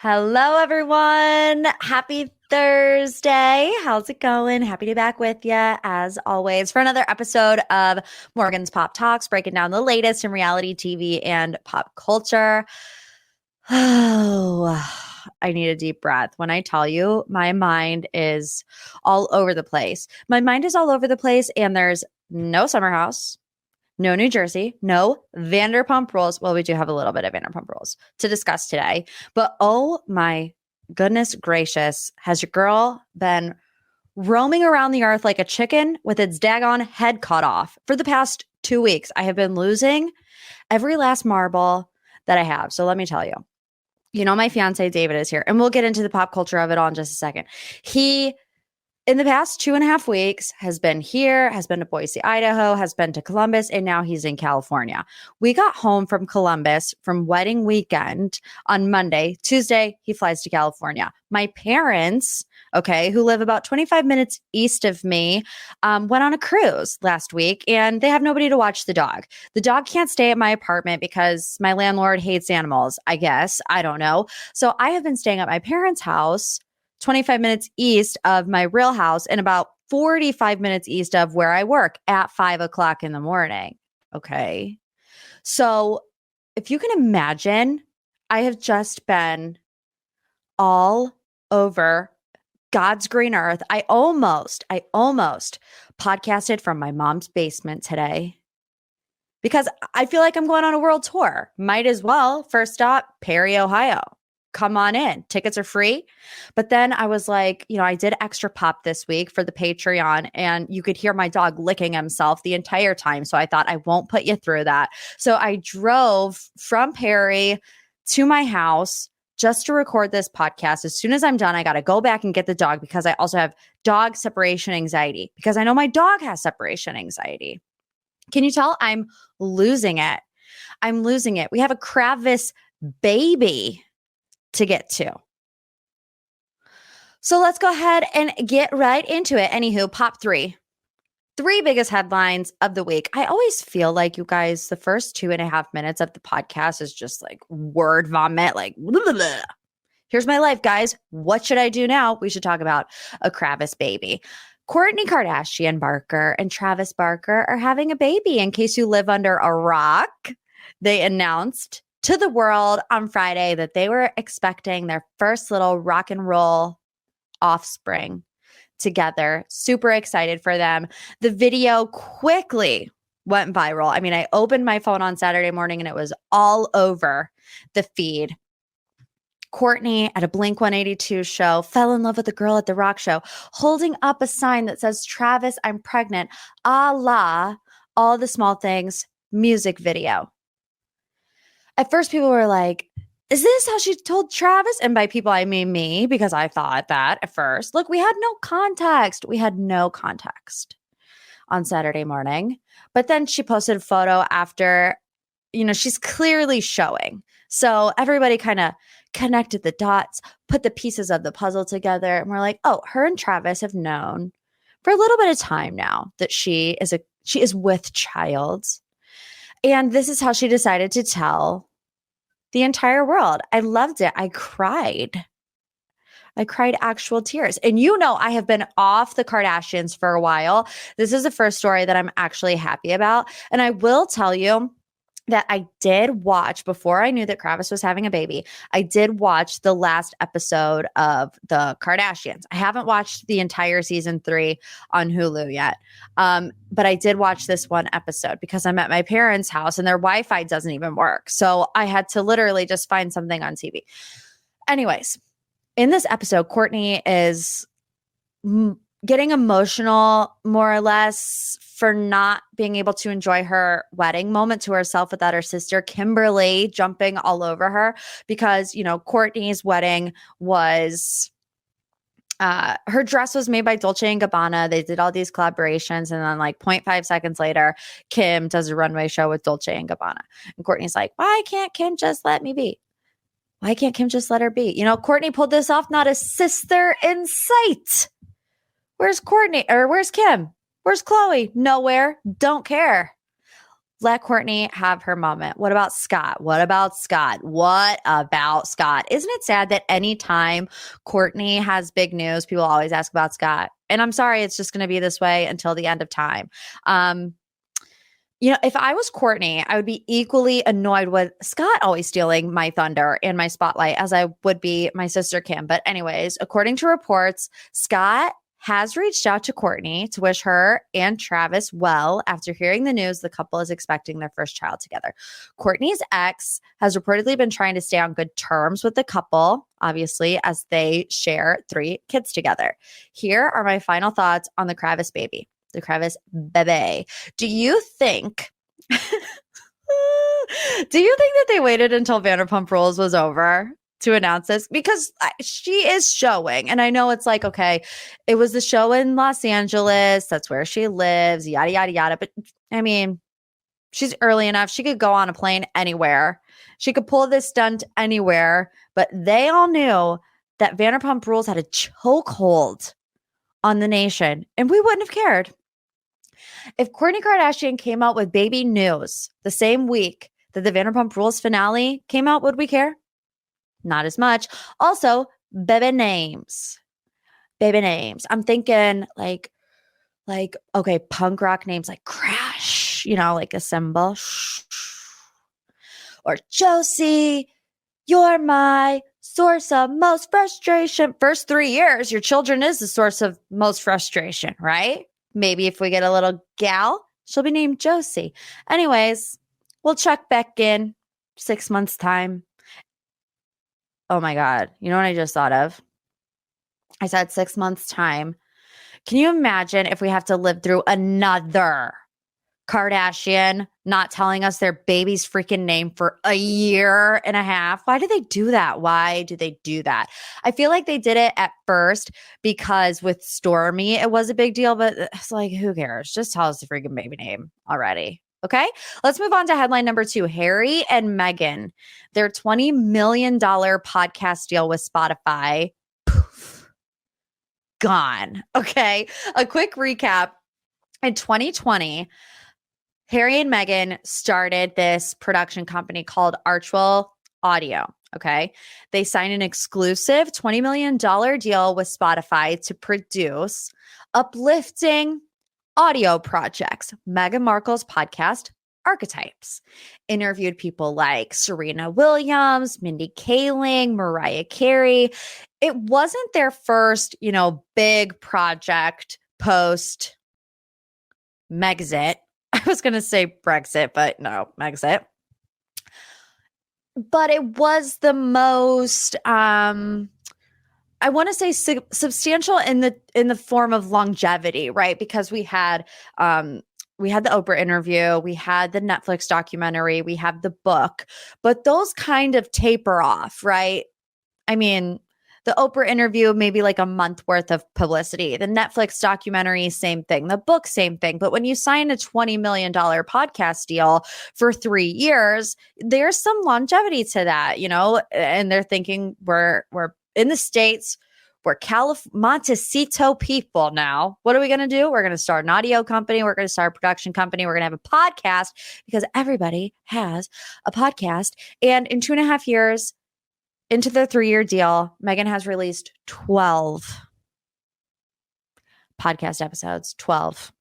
Hello, everyone. Happy Thursday. How's it going? Happy to be back with you, as always, for another episode of Morgan's Pop Talks, breaking down the latest in reality TV and pop culture. Oh, I need a deep breath. When I tell you, my mind is all over the place. My mind is all over the place, and there's no Summer House. No New Jersey, no Vanderpump Rules. Well, we do have a little bit of Vanderpump Rules to discuss today. But oh my goodness gracious, has your girl been roaming around the earth like a chicken with its daggone head cut off for the past 2 weeks? I have been losing every last marble that I have. So let me tell you. You know, my fiance David is here, and we'll get into the pop culture of it all in just a second. He, in the past 2.5 weeks, has been here, has been to Boise, Idaho, has been to Columbus, and now he's in California. We got home from Columbus from wedding weekend on Monday. Tuesday, he flies to California. My parents, who live about 25 minutes east of me, went on a cruise last week, and they have nobody to watch the dog. The dog can't stay at my apartment because my landlord hates animals, I guess. I don't know. So I have been staying at my parents' house 25 minutes east of my real house and about 45 minutes east of where I work at 5 o'clock in the morning. Okay. So if you can imagine, I have just been all over God's green earth. I almost podcasted from my mom's basement today because I feel like I'm going on a world tour. Might as well. First stop, Perry, Ohio. Come on in. Tickets are free. But then I was like, I did extra pop this week for the Patreon, and you could hear my dog licking himself the entire time. So I thought I won't put you through that. So I drove from Perry to my house just to record this podcast. As soon as I'm done, I got to go back and get the dog because I also have dog separation anxiety because I know my dog has separation anxiety. Can you tell I'm losing it? I'm losing it. We have a KRAVIS baby to get to. So let's go ahead and get right into it. Anywho, pop three biggest headlines of the week. I always feel like, you guys, the first 2.5 minutes of the podcast is just like word vomit, like blah, blah, blah. Here's my life, guys. What should I do now? We should talk about a KRAVIS baby. Kourtney Kardashian Barker and Travis Barker are having a baby. In case you live under a rock, they announced to the world on Friday that they were expecting their first little rock and roll offspring together. Super excited for them. The video quickly went viral. I mean, I opened my phone on Saturday morning and it was all over the feed. Kourtney at a Blink-182 show fell in love with a girl at the rock show, holding up a sign that says, "Travis, I'm pregnant, a la All the Small Things music video." At first, people were like, is this how she told Travis? And by people, I mean me, because I thought that at first. Look, we had no context. We had no context on Saturday morning. But then she posted a photo after, she's clearly showing. So everybody kind of connected the dots, put the pieces of the puzzle together. And we're like, oh, her and Travis have known for a little bit of time now that she is with child. And this is how she decided to tell the entire world. I loved it. I cried actual tears. And I have been off the Kardashians for a while. This is the first story that I'm actually happy about. And I will tell you that I did watch, before I knew that KRAVIS was having a baby, I did watch the last episode of The Kardashians. I haven't watched the entire season 3 on Hulu yet. But I did watch this one episode because I'm at my parents' house and their Wi-Fi doesn't even work. So I had to literally just find something on TV. Anyways, in this episode, Kourtney is getting emotional, more or less, for not being able to enjoy her wedding moment to herself without her sister, Kimberly, jumping all over her because, Kourtney's wedding was, her dress was made by Dolce and Gabbana. They did all these collaborations. And then 0.5 seconds later, Kim does a runway show with Dolce and Gabbana. And Kourtney's like, why can't Kim just let me be? Why can't Kim just let her be? Kourtney pulled this off, not a sister in sight. Where's Kourtney? Or where's Kim? Where's Khloe? Nowhere. Don't care. Let Kourtney have her moment. What about Scott? What about Scott? What about Scott? Isn't it sad that anytime Kourtney has big news, people always ask about Scott? And I'm sorry, it's just going to be this way until the end of time. If I was Kourtney, I would be equally annoyed with Scott always stealing my thunder and my spotlight as I would be my sister Kim. But anyways, according to reports, Scott has reached out to Kourtney to wish her and Travis well after hearing the news the couple is expecting their first child together. Kourtney's ex has reportedly been trying to stay on good terms with the couple, obviously, as they share 3 kids together. Here are my final thoughts on the KRAVIS baby. The KRAVIS bebe. Do you think that they waited until Vanderpump Rules was over to announce this? Because she is showing, and I know it's like, okay, it was the show in Los Angeles. That's where she lives, yada, yada, yada. But I mean, she's early enough. She could go on a plane anywhere. She could pull this stunt anywhere. But they all knew that Vanderpump Rules had a chokehold on the nation, and we wouldn't have cared. If Kourtney Kardashian came out with baby news the same week that the Vanderpump Rules finale came out, would we care? Not as much. Also, baby names. Baby names. I'm thinking like, okay, punk rock names like Crash, like a symbol. Or Josie, you're my source of most frustration. First 3 years, your children is the source of most frustration, right? Maybe if we get a little gal, she'll be named Josie. Anyways, we'll check back in 6 months' time. Oh my God. You know what I just thought of? I said 6 months' time. Can you imagine if we have to live through another Kardashian not telling us their baby's freaking name for a year and a half? Why do they do that? Why do they do that? I feel like they did it at first because with Stormy, it was a big deal, but it's like, who cares? Just tell us the freaking baby name already. Okay, let's move on to headline number 2. Harry and Meghan, their $20 million podcast deal with Spotify, poof, gone. Okay, a quick recap. In 2020, Harry and Meghan started this production company called RHOBH Audio. Okay. They signed an exclusive $20 million deal with Spotify to produce uplifting audio projects. Meghan Markle's podcast, Archetypes, interviewed people like Serena Williams, Mindy Kaling, Mariah Carey. It wasn't their first, big project post Megxit. I was going to say Brexit, but no, Megxit. But it was the most, I want to say substantial in the form of longevity, right? Because we had the Oprah interview, we had the Netflix documentary, we have the book, but those kind of taper off, right? I mean, the Oprah interview, maybe like a month worth of publicity. The Netflix documentary, same thing. The book, same thing. But when you sign a $20 million podcast deal for 3 years, there's some longevity to that, and they're thinking we're in the States, we're Montecito people now. What are we going to do? We're going to start an audio company. We're going to start a production company. We're going to have a podcast because everybody has a podcast. And in 2.5 years, into the 3-year deal, Meghan has released 12 podcast episodes. 12.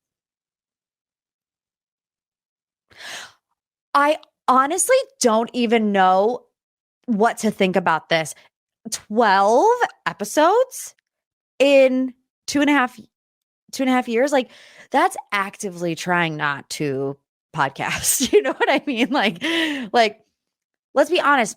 I honestly don't even know what to think about this. 12 episodes in 2.5 years? Like, that's actively trying not to podcast. You know what I mean? Like, let's be honest.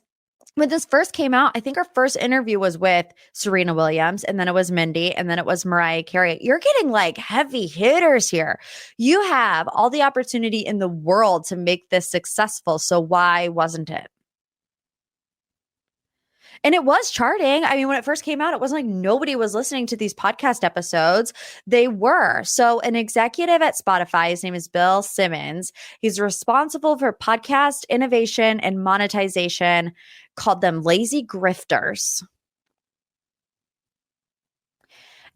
When this first came out, I think our first interview was with Serena Williams, and then it was Mindy, and then it was Mariah Carey. You're getting like heavy hitters here. You have all the opportunity in the world to make this successful. So why wasn't it? And it was charting. I mean, when it first came out, it wasn't like nobody was listening to these podcast episodes. They were. So an executive at Spotify, his name is Bill Simmons. He's responsible for podcast innovation and monetization, called them lazy grifters.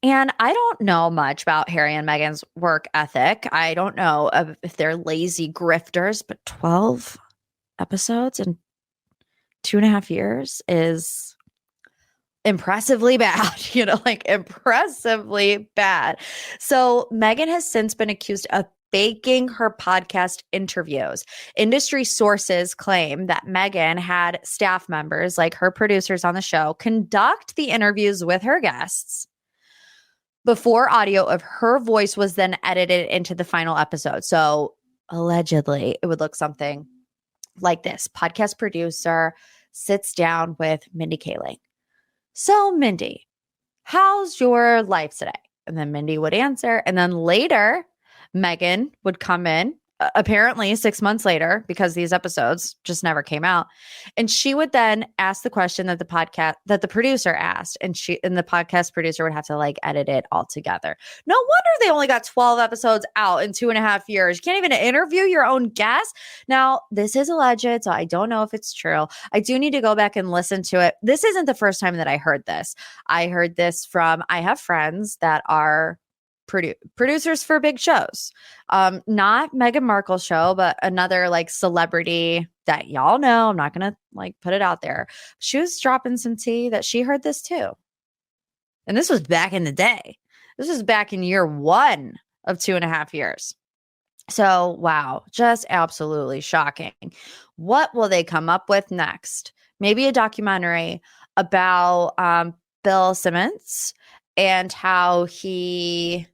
And I don't know much about Harry and Meghan's work ethic. I don't know if they're lazy grifters, but 12 episodes in 2.5 years is impressively bad, like impressively bad. So Meghan has since been accused of faking her podcast interviews. Industry sources claim that Meghan had staff members, like her producers on the show, conduct the interviews with her guests before audio of her voice was then edited into the final episode. So allegedly, it would look something like this. Podcast producer sits down with Mindy Kaling. So, Mindy, how's your life today? And then Mindy would answer. And then later, Meghan would come in, apparently 6 months later, because these episodes just never came out. And she would then ask the question that the producer asked. And the podcast producer would have to edit it all together. No wonder they only got 12 episodes out in 2.5 years. You can't even interview your own guests. Now, this is alleged, so I don't know if it's true. I do need to go back and listen to it. This isn't the first time that I heard this. I heard this I have friends that are producers for big shows. Not Meghan Markle's show, but another celebrity that y'all know. I'm not gonna put it out there. She was dropping some tea that she heard this too. And this was back in the day. This was back in year 1 of 2.5 years. So wow, just absolutely shocking. What will they come up with next? Maybe a documentary about Bill Simmons and how he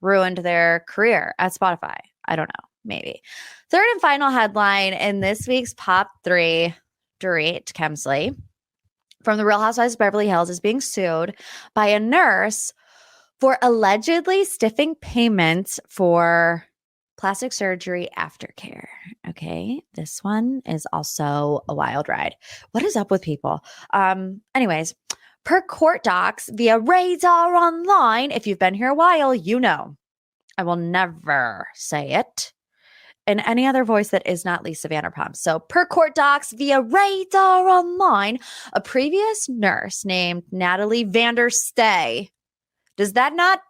ruined their career at Spotify. I don't know. Maybe. Third and final headline in this week's Pop 3, Dorit Kemsley from the Real Housewives of Beverly Hills is being sued by a nurse for allegedly stiffing payments for plastic surgery aftercare. Okay. This one is also a wild ride. What is up with people? Anyways, per court docs via Radar Online, if you've been here a while, you know. I will never say it in any other voice that is not Lisa Vanderpump. So per court docs via Radar Online, a previous nurse named Natalie Vanderstay. Does that not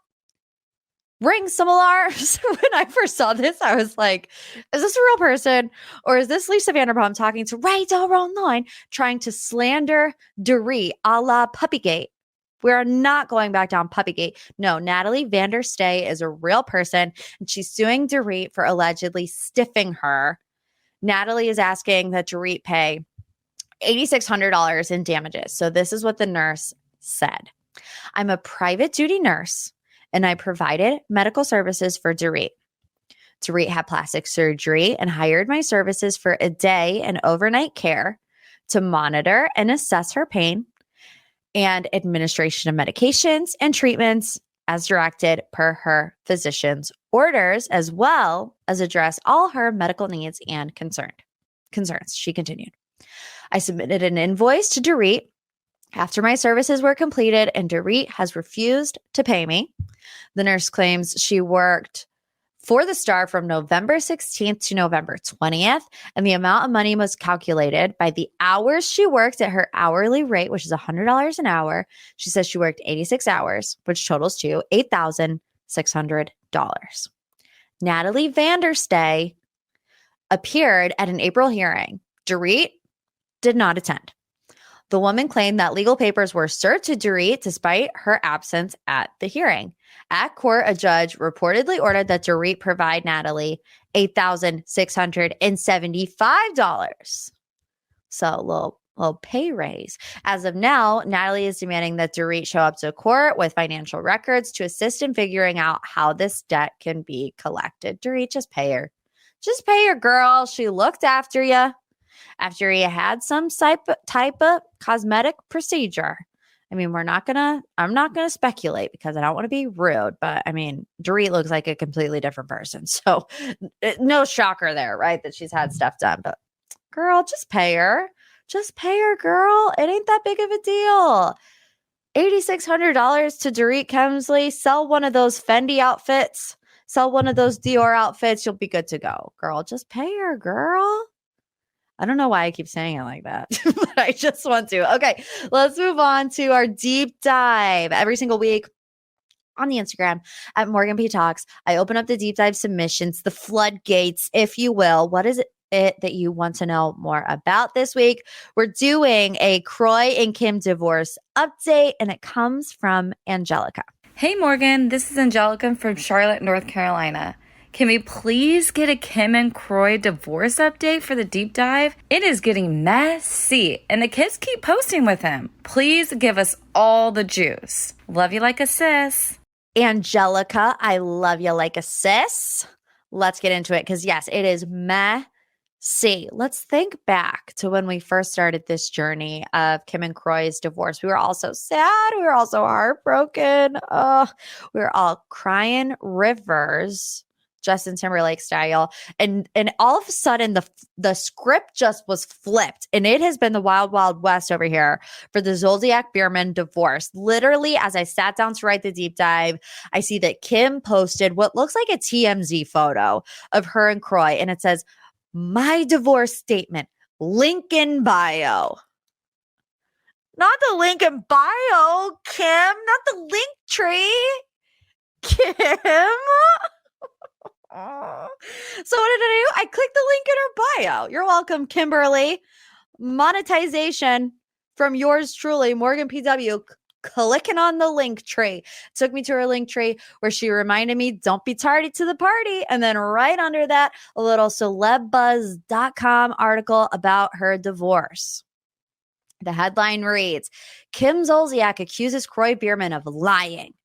ring some alarms? When I first saw this, I was like, is this a real person? Or is this Lisa Vanderpump talking to Radar Online, trying to slander Dorit a la Puppygate? We're not going back down Puppygate. No, Natalie Vanderstay is a real person, and she's suing Dorit for allegedly stiffing her. Natalie is asking that Dorit pay $8,600 in damages. So this is what the nurse said. I'm a private duty nurse, and I provided medical services for Dorit. Dorit had plastic surgery and hired my services for a day and overnight care to monitor and assess her pain and administration of medications and treatments as directed per her physician's orders, as well as address all her medical needs and concerns. She continued. I submitted an invoice to Dorit after my services were completed, and Dorit has refused to pay me. The nurse claims she worked for the star from November 16th to November 20th, and the amount of money was calculated by the hours she worked at her hourly rate, which is $100 an hour. She says she worked 86 hours, which totals to $8,600. Natalie Vanderstay appeared at an April hearing. Dorit did not attend. The woman claimed that legal papers were served to Dorit despite her absence at the hearing. At court, a judge reportedly ordered that Dorit provide Natalie $8,675. So a little pay raise. As of now, Natalie is demanding that Dorit show up to court with financial records to assist in figuring out how this debt can be collected. Dorit, just pay her. Just pay her, girl. She looked after you. After you had some type of cosmetic procedure. I mean, I'm not going to speculate because I don't want to be rude, but I mean, Dorit looks like a completely different person. So no shocker there, right? That she's had stuff done, but girl, just pay her. Just pay her, girl. It ain't that big of a deal. $8,600 to Dorit Kemsley. Sell one of those Fendi outfits. Sell one of those Dior outfits. You'll be good to go. Girl, just pay her, girl. I don't know why I keep saying it like that, but I just want to. Okay, let's move on to our deep dive. Every single week, on the Instagram at Morgan P Talks. I open up the deep dive submissions, the floodgates, if you will. What is it that you want to know more about this week? We're doing a Kroy and Kim divorce update, and it comes from Angelica. Hey Morgan, this is Angelica from Charlotte, North Carolina. Can we please get a Kim and Kroy divorce update for the deep dive? It is getting messy, and the kids keep posting with him. Please give us all the juice. Love you like a sis. Angelica, I love you like a sis. Let's get into it because, yes, it is messy. Let's think back to when we first started this journey of Kim and Kroy's divorce. We were all so sad. We were all so heartbroken. We were all crying rivers, Justin Timberlake style. And all of a sudden, the script just was flipped. And it has been the wild, wild west over here for the Zolciak-Biermann divorce. Literally, as I sat down to write the deep dive, I see that Kim posted what looks like a TMZ photo of her and Kroy. And it says, "My divorce statement, link in bio." Not the link in bio, Kim. Not the link tree, Kim. So what did I do? I clicked the link in her bio. You're welcome, Kimberly. Monetization from yours truly, Morgan PW. Clicking on the link tree. Took me to her link tree where she reminded me, don't be tardy to the party. And then right under that, a little celebbuzz.com article about her divorce. The headline reads, Kim Zolciak accuses Kroy Biermann of lying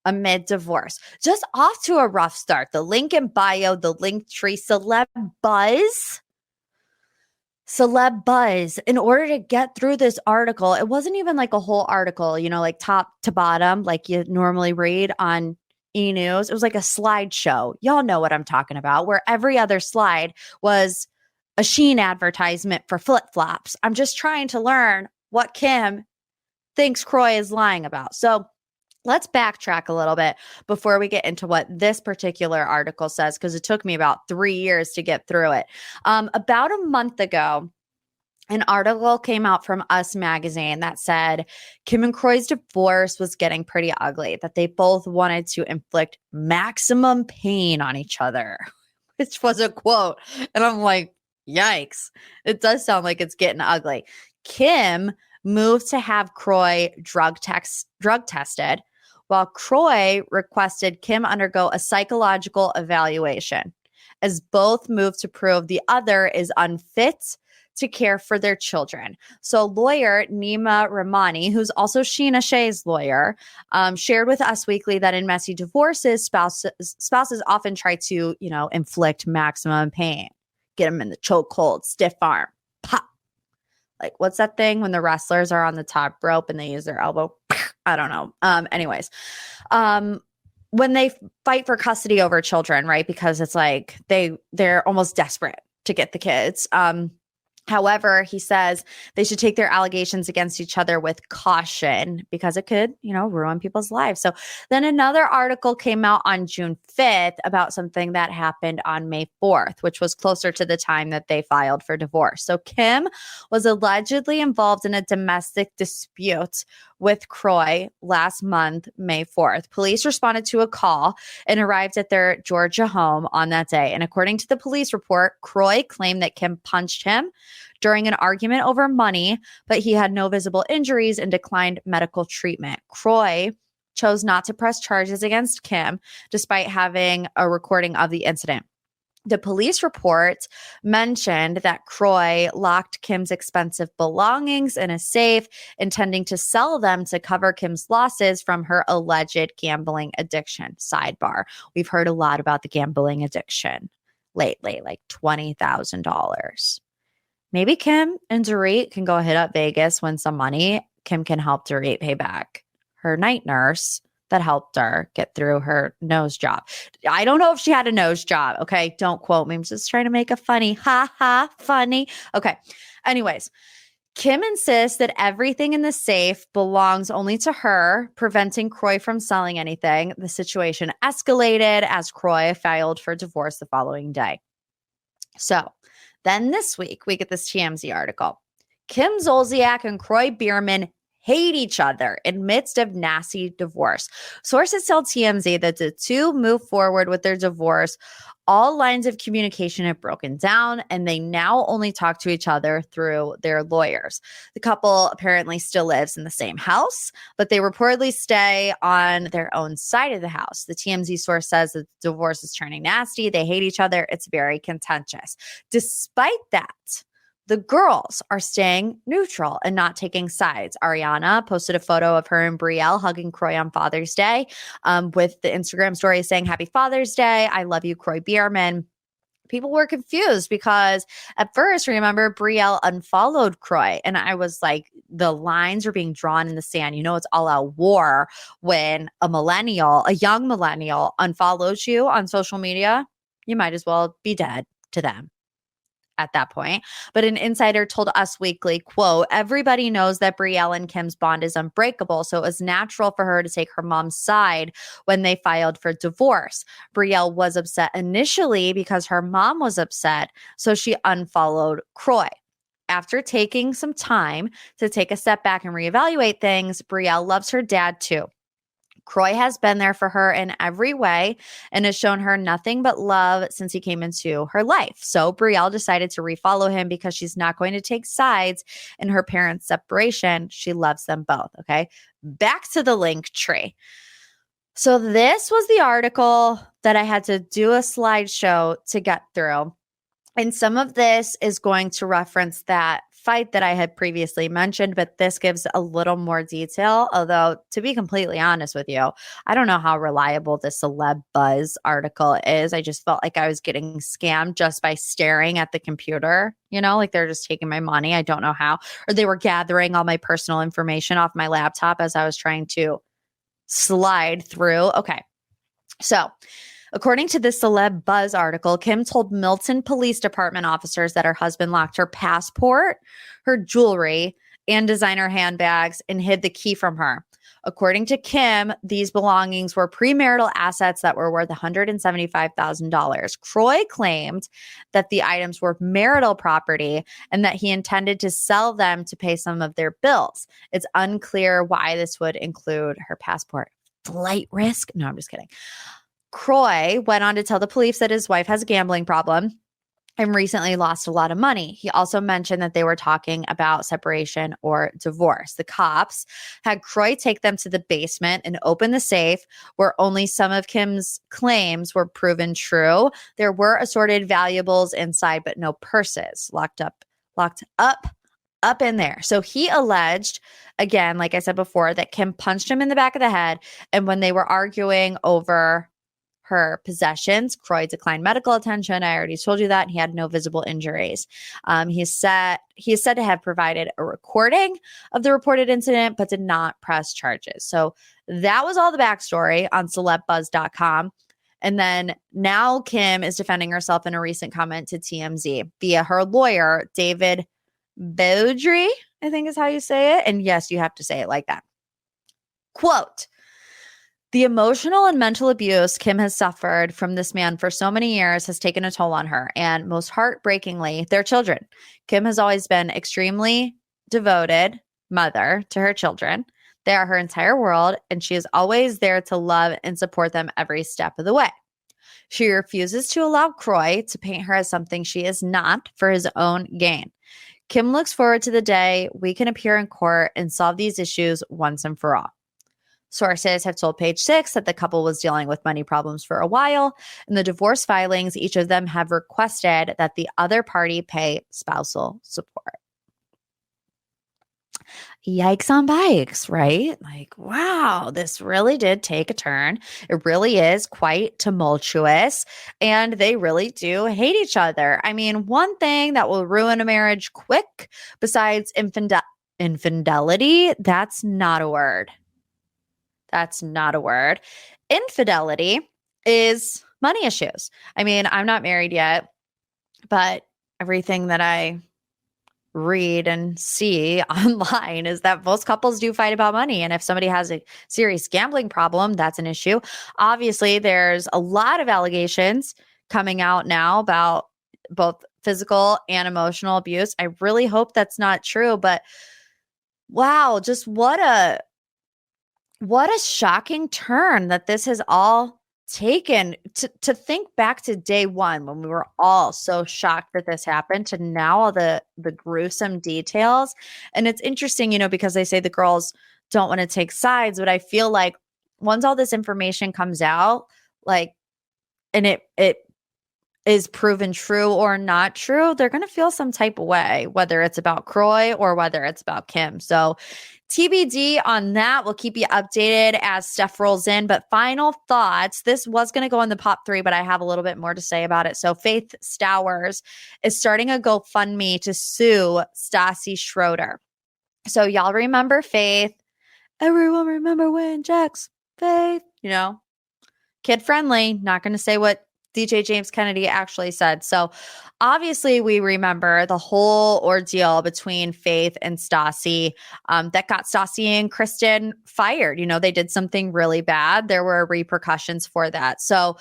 amid divorce. Just off to a rough start. The link in bio, the link tree, celeb buzz. In order to get through this article, it wasn't even like a whole article, like top to bottom, like you normally read on e-news. It was like a slideshow. Y'all know what I'm talking about, where every other slide was a Shein advertisement for flip-flops. I'm just trying to learn what Kim thinks Kroy is lying about. So let's backtrack a little bit before we get into what this particular article says, because it took me about 3 years to get through it. About a month ago, an article came out from Us Magazine that said Kim and Kroy's divorce was getting pretty ugly, that they both wanted to inflict maximum pain on each other, which was a quote. And I'm like, yikes. It does sound like it's getting ugly. Kim moved to have Kroy drug tested, while Kroy requested Kim undergo a psychological evaluation, as both moved to prove the other is unfit to care for their children. So lawyer Nima Ramani, who's also Sheena Shea's lawyer, shared with Us Weekly that in messy divorces, spouses often try to, inflict maximum pain, get them in the chokehold, stiff arm, pop. Like, what's that thing when the wrestlers are on the top rope and they use their elbow? I don't know. Anyways, when they fight for custody over children, right? Because it's like they're almost desperate to get the kids. However, he says they should take their allegations against each other with caution because it could, ruin people's lives. So then another article came out on June 5th about something that happened on May 4th, which was closer to the time that they filed for divorce. So Kim was allegedly involved in a domestic dispute with Kroy last month, May 4th. Police responded to a call and arrived at their Georgia home on that day. And according to the police report, Kroy claimed that Kim punched him during an argument over money, but he had no visible injuries and declined medical treatment. Kroy chose not to press charges against Kim, despite having a recording of the incident. The police report mentioned that Kroy locked Kim's expensive belongings in a safe, intending to sell them to cover Kim's losses from her alleged gambling addiction. Sidebar. We've heard a lot about the gambling addiction lately, like $20,000. Maybe Kim and Dorit can go hit up Vegas, win some money. Kim can help Dorit pay back her night nurse that helped her get through her nose job. I don't know if she had a nose job. Okay. Don't quote me. I'm just trying to make a funny, funny. Okay. Anyways, Kim insists that everything in the safe belongs only to her, preventing Kroy from selling anything. The situation escalated as Kroy filed for divorce the following day. So then this week, we get this TMZ article. Kim Zolciak and Kroy Biermann hate each other in midst of nasty divorce. Sources tell TMZ that the two move forward with their divorce. All lines of communication have broken down, and they now only talk to each other through their lawyers. The couple apparently still lives in the same house, but they reportedly stay on their own side of the house. The TMZ source says that the divorce is turning nasty. They hate each other. It's very contentious. Despite that, the girls are staying neutral and not taking sides. Ariana posted a photo of her and Brielle hugging Kroy on Father's Day with the Instagram story saying, "Happy Father's Day. I love you, Kroy Biermann." People were confused because at first, remember, Brielle unfollowed Kroy. And I was like, the lines are being drawn in the sand. You know, it's all out war when a young millennial unfollows you on social media. You might as well be dead to them at that point. But an insider told Us Weekly, quote, "Everybody knows that Brielle and Kim's bond is unbreakable, so it was natural for her to take her mom's side when they filed for divorce. Brielle was upset initially because her mom was upset, so she unfollowed Kroy. After taking some time to take a step back and reevaluate things, Brielle loves her dad too. Kroy has been there for her in every way and has shown her nothing but love since he came into her life. So Brielle decided to refollow him because she's not going to take sides in her parents' separation. She loves them both." Okay. Back to the link tree. So this was the article that I had to do a slideshow to get through. And some of this is going to reference that fight that I had previously mentioned, but this gives a little more detail. Although, to be completely honest with you, I don't know how reliable the Celeb Buzz article is. I just felt like I was getting scammed just by staring at the computer, like they're just taking my money. I don't know how. Or they were gathering all my personal information off my laptop as I was trying to slide through. Okay. So, according to the Celeb Buzz article, Kim told Milton Police Department officers that her husband locked her passport, her jewelry, and designer handbags and hid the key from her. According to Kim, these belongings were premarital assets that were worth $175,000. Kroy claimed that the items were marital property and that he intended to sell them to pay some of their bills. It's unclear why this would include her passport. Flight risk? No, I'm just kidding. Kroy went on to tell the police that his wife has a gambling problem and recently lost a lot of money. He also mentioned that they were talking about separation or divorce. The cops had Kroy take them to the basement and open the safe where only some of Kim's claims were proven true. There were assorted valuables inside, but no purses. Locked up in there. So he alleged, again, like I said before, that Kim punched him in the back of the head. And when they were arguing over her possessions, Kroy declined medical attention. I already told you that. He had no visible injuries. He is said to have provided a recording of the reported incident, but did not press charges. So that was all the backstory on celebbuzz.com. And then now Kim is defending herself in a recent comment to TMZ via her lawyer, David Beaudry, I think is how you say it. And yes, you have to say it like that. Quote, "The emotional and mental abuse Kim has suffered from this man for so many years has taken a toll on her, and most heartbreakingly, their children. Kim has always been extremely devoted mother to her children. They are her entire world, and she is always there to love and support them every step of the way. She refuses to allow Kroy to paint her as something she is not for his own gain. Kim looks forward to the day we can appear in court and solve these issues once and for all." Sources have told Page Six that the couple was dealing with money problems for a while. In the divorce filings, each of them have requested that the other party pay spousal support. Yikes on bikes, right? Like, wow, this really did take a turn. It really is quite tumultuous, and they really do hate each other. I mean, one thing that will ruin a marriage quick, besides infidelity, that's not a word. That's not a word. Infidelity is money issues. I mean, I'm not married yet, but everything that I read and see online is that most couples do fight about money. And if somebody has a serious gambling problem, that's an issue. Obviously, there's a lot of allegations coming out now about both physical and emotional abuse. I really hope that's not true, but Wow, just what a shocking turn that this has all taken. To think back to day one when we were all so shocked that this happened, to now all the gruesome details. And it's interesting, because they say the girls don't want to take sides, but I feel like once all this information comes out, like, and it is proven true or not true, they're going to feel some type of way, whether it's about Kroy or whether it's about Kim. So TBD on that. We'll keep you updated as stuff rolls in. But final thoughts. This was going to go in the pop 3, but I have a little bit more to say about it. So Faith Stowers is starting a GoFundMe to sue Stassi Schroeder. So y'all remember Faith. Everyone remember when Jack's Faith, kid friendly, not going to say what DJ James Kennedy actually said. So obviously we remember the whole ordeal between Faith and Stassi that got Stassi and Kristen fired. They did something really bad. There were repercussions for that. So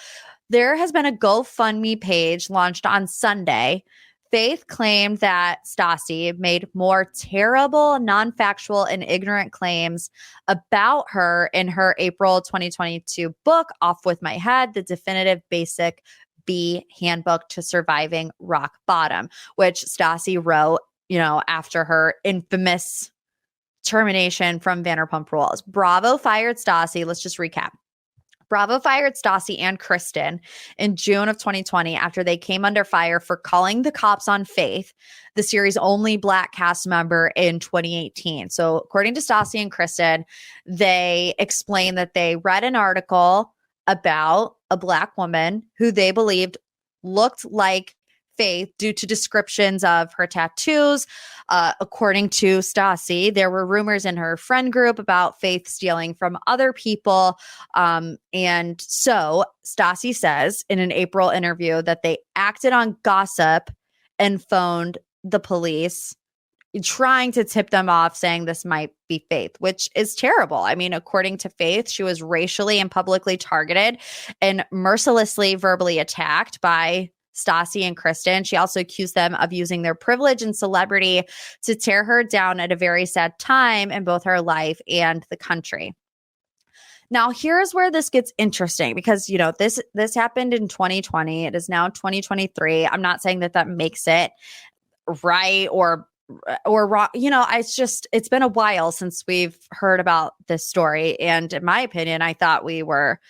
there has been a GoFundMe page launched on Sunday. Faith claimed that Stassi made more terrible, non-factual, and ignorant claims about her in her April 2022 book, Off With My Head, the definitive basic B handbook to surviving rock bottom, which Stassi wrote, after her infamous termination from Vanderpump Rules. Bravo fired Stassi. Let's just recap. Bravo fired Stassi and Kristen in June of 2020 after they came under fire for calling the cops on Faith, the series' only Black cast member, in 2018. So according to Stassi and Kristen, they explained that they read an article about a Black woman who they believed looked like Faith due to descriptions of her tattoos. According to Stassi, there were rumors in her friend group about Faith stealing from other people. And so Stassi says in an April interview that they acted on gossip and phoned the police, trying to tip them off, saying this might be Faith, which is terrible. I mean, according to Faith, she was racially and publicly targeted and mercilessly verbally attacked by Stassi and Kristen. She also accused them of using their privilege and celebrity to tear her down at a very sad time in both her life and the country. Now, here's where this gets interesting because, this happened in 2020. It is now 2023. I'm not saying that makes it right or wrong. It's been a while since we've heard about this story. And in my opinion, I thought we were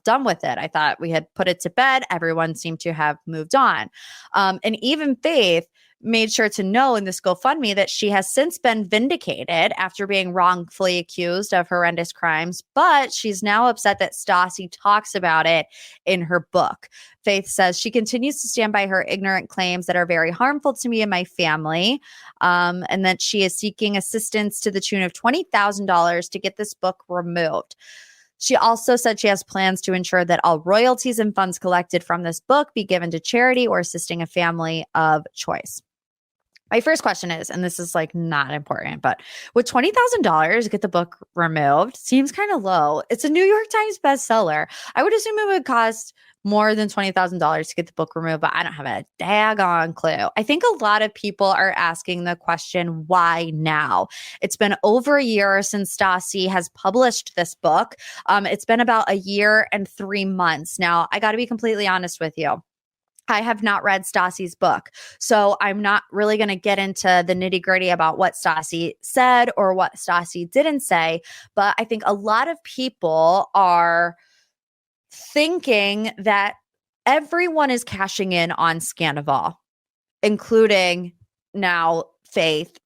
done with it. I thought we had put it to bed. Everyone seemed to have moved on. And even Faith made sure to know in this GoFundMe that she has since been vindicated after being wrongfully accused of horrendous crimes, but she's now upset that Stassi talks about it in her book. Faith says she continues to stand by her ignorant claims that are very harmful to me and my family, and that she is seeking assistance to the tune of $20,000 to get this book removed. She also said she has plans to ensure that all royalties and funds collected from this book be given to charity or assisting a family of choice. My first question is, and this is not important, but would $20,000 get the book removed? Seems kind of low. It's a New York Times bestseller. I would assume it would cost more than $20,000 to get the book removed, but I don't have a daggone clue. I think a lot of people are asking the question, why now? It's been over a year since Stassi has published this book. It's been about a year and 3 months. Now, I got to be completely honest with you. I have not read Stassi's book, so I'm not really going to get into the nitty gritty about what Stassi said or what Stassi didn't say, but I think a lot of people are thinking that everyone is cashing in on Scandival, including now Faith,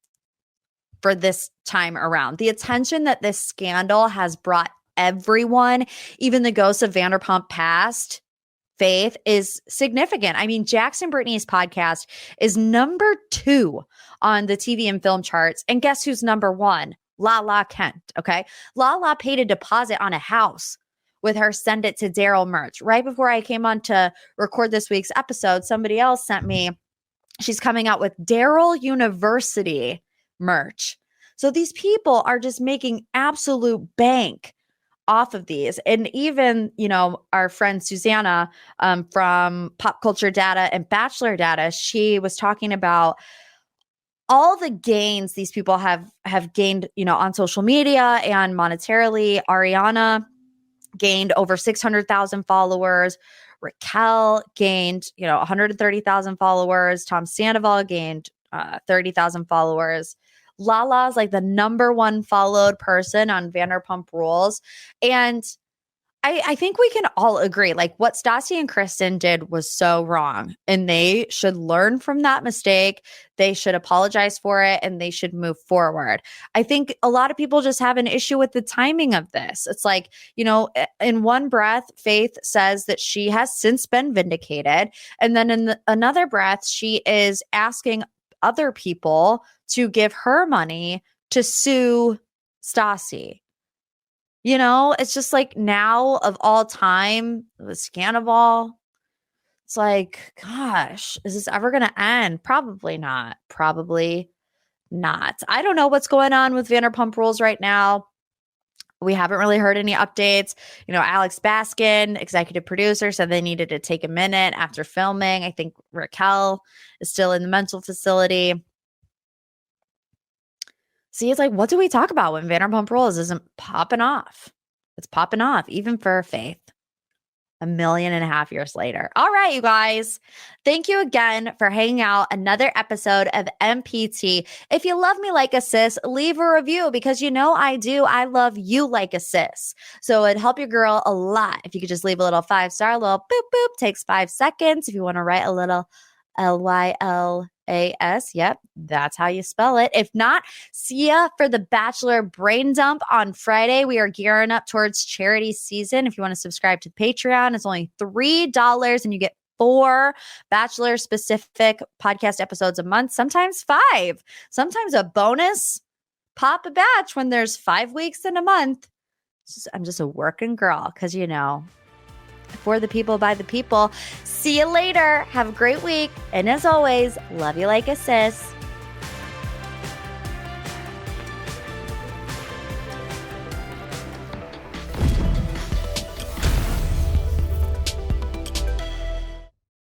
for this time around. The attention that this scandal has brought everyone, even the ghosts of Vanderpump past, Faith, is significant. I mean, Jackson Brittany's podcast is number 2 on the TV and film charts. And guess who's number 1? Lala Kent, okay? Lala paid a deposit on a house with her Send It to Daryl merch. Right before I came on to record this week's episode, somebody else sent me, she's coming out with Daryl University merch. So these people are just making absolute bank off of these. And even, our friend Susanna from Pop Culture Data and Bachelor Data, she was talking about all the gains these people have gained, on social media and monetarily. Ariana gained over 600,000 followers. Raquel gained, 130,000 followers. Tom Sandoval gained 30,000 followers. Lala's like the number one followed person on Vanderpump Rules. And I think we can all agree, like what Stassi and Kristen did was so wrong, and they should learn from that mistake. They should apologize for it, and they should move forward. I think a lot of people just have an issue with the timing of this. It's like, in one breath, Faith says that she has since been vindicated. And then in another breath, she is asking other people to give her money to sue Stassi. It's just like, now of all time, the Scandal. It's like, gosh, is this ever going to end? Probably not. Probably not. I don't know what's going on with Vanderpump Rules right now. We haven't really heard any updates. Alex Baskin, executive producer, said they needed to take a minute after filming. I think Raquel is still in the mental facility. See, it's like, what do we talk about when Vanderpump Rules isn't popping off? It's popping off, even for Faith, 1.5 million years later. All right, you guys. Thank you again for hanging out. Another episode of MPT. If you love me like a sis, leave a review, because I do. I love you like a sis. So it'd help your girl a lot if you could just leave a little 5-star, a little boop boop. Takes 5 seconds. If you want to write a little LYLAS. Yep, that's how you spell it. If not, see ya for the Bachelor Brain Dump on Friday. We are gearing up towards charity season. If you want to subscribe to Patreon, it's only $3 and you get 4 Bachelor-specific podcast episodes a month, sometimes 5. Sometimes a bonus pop a batch when there's 5 weeks in a month. I'm just a working girl, because for the people, by the people. See you later. Have a great week. And as always, love you like a sis.